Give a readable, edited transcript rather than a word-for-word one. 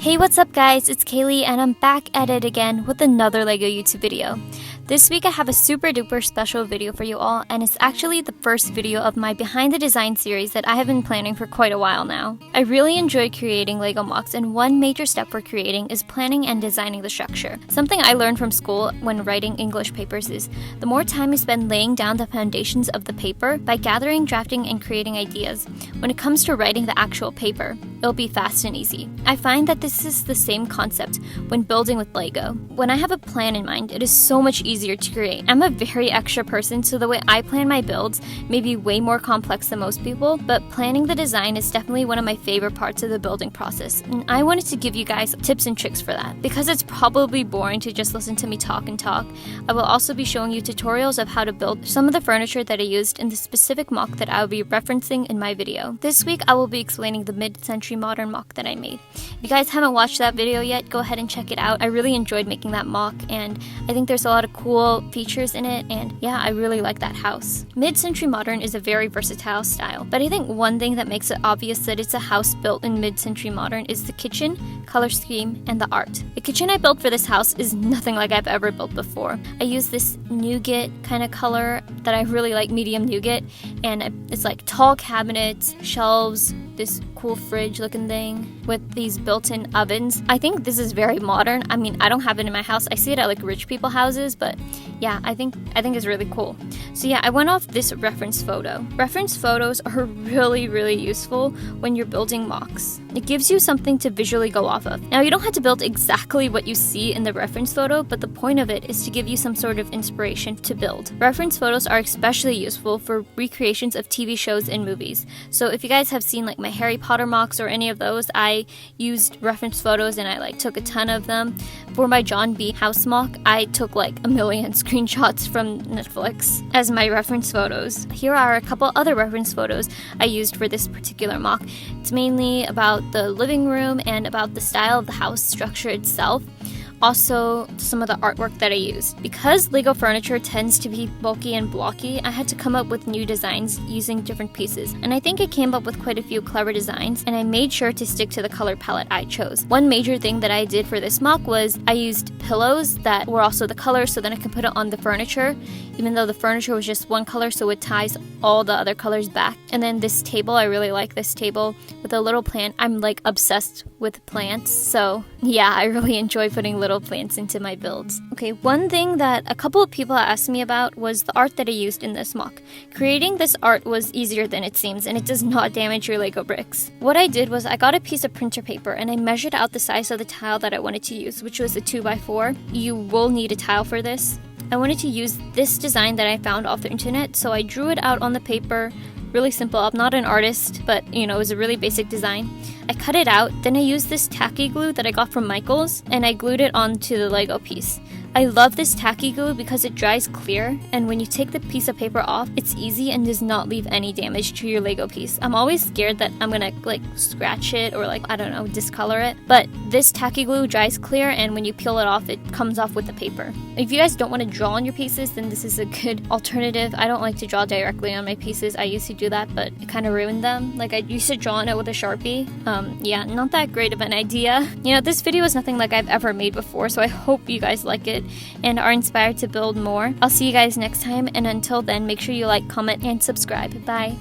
Hey, what's up guys, it's Kaylee and I'm back at it again with another LEGO YouTube video. This week I have a super duper special video for you all, and it's actually the first video of my behind the design series that I have been planning for quite a while now. I really enjoy creating LEGO MOCs, and one major step for creating is planning and designing the structure. Something I learned from school when writing English papers is the more time you spend laying down the foundations of the paper by gathering, drafting, and creating ideas, when it comes to writing the actual paper, it'll be fast and easy. I find that this is the same concept when building with LEGO. When I have a plan in mind, it is so much easier to create. I'm a very extra person, so the way I plan my builds may be way more complex than most people, but planning the design is definitely one of my favorite parts of the building process, and I wanted to give you guys tips and tricks for that. Because it's probably boring to just listen to me talk and talk, I will also be showing you tutorials of how to build some of the furniture that I used in the specific MOC that I will be referencing in my video. This week I will be explaining the mid-century modern MOC that I made. If you guys haven't watched that video yet, go ahead and check it out. I really enjoyed making that MOC, and I think there's a lot of cool features in it, and yeah, I really like that house. Mid-century modern is a very versatile style, but I think one thing that makes it obvious that it's a house built in mid-century modern is the kitchen, color scheme, and the art. The kitchen I built for this house is nothing like I've ever built before. I used this nougat kind of color that I really like, medium nougat, and it's like tall cabinets, shelves, this cool fridge looking thing with these built-in ovens. I think this is very modern. I mean, I don't have it in my house. I see it at like rich people houses, but yeah, I think it's really cool. So yeah, I went off this reference photo. Reference photos are really useful when you're building MOCs. It gives you something to visually go off of. Now, you don't have to build exactly what you see in the reference photo, but the point of it is to give you some sort of inspiration to build. Reference photos are especially useful for recreations of TV shows and movies. So if you guys have seen like my Harry Potter MOCs or any of those, I used reference photos and I took a ton of them. For my John B. house MOC, I took like a million screenshots from Netflix as my reference photos. Here are a couple other reference photos I used for this particular MOC. It's mainly about the living room and about the style of the house structure itself. Also, some of the artwork that I used. Because LEGO furniture tends to be bulky and blocky, I had to come up with new designs using different pieces. And I think I came up with quite a few clever designs, and I made sure to stick to the color palette I chose. One major thing that I did for this MOC was I used pillows that were also the color, so then I can put it on the furniture, even though the furniture was just one color, so it ties all the other colors back. And then this table, I really like this table with a little plant. I'm like obsessed with plants, so yeah, I really enjoy putting little plants into my builds. Okay, one thing that a couple of people asked me about was the art that I used in this MOC. Creating this art was easier than it seems, and it does not damage your LEGO bricks. What I did was I got a piece of printer paper and I measured out the size of the tile that I wanted to use, which was a 2x4. You will need a tile for this. I wanted to use this design that I found off the internet, so I drew it out on the paper. Really simple. I'm not an artist, but it was a really basic design. I cut it out, then I used this tacky glue that I got from Michael's, and I glued it onto the LEGO piece. I love this tacky glue because it dries clear, and when you take the piece of paper off, it's easy and does not leave any damage to your LEGO piece. I'm always scared that I'm gonna scratch it or I don't know, discolor it, but this tacky glue dries clear, and when you peel it off, it comes off with the paper. If you guys don't want to draw on your pieces, then this is a good alternative. I don't like to draw directly on my pieces. I used to do that, but it kind of ruined them. I used to draw on it with a Sharpie. Yeah, not that great of an idea. This video is nothing like I've ever made before, so I hope you guys like it and are inspired to build more. I'll see you guys next time, and until then, make sure you like, comment, and subscribe. Bye!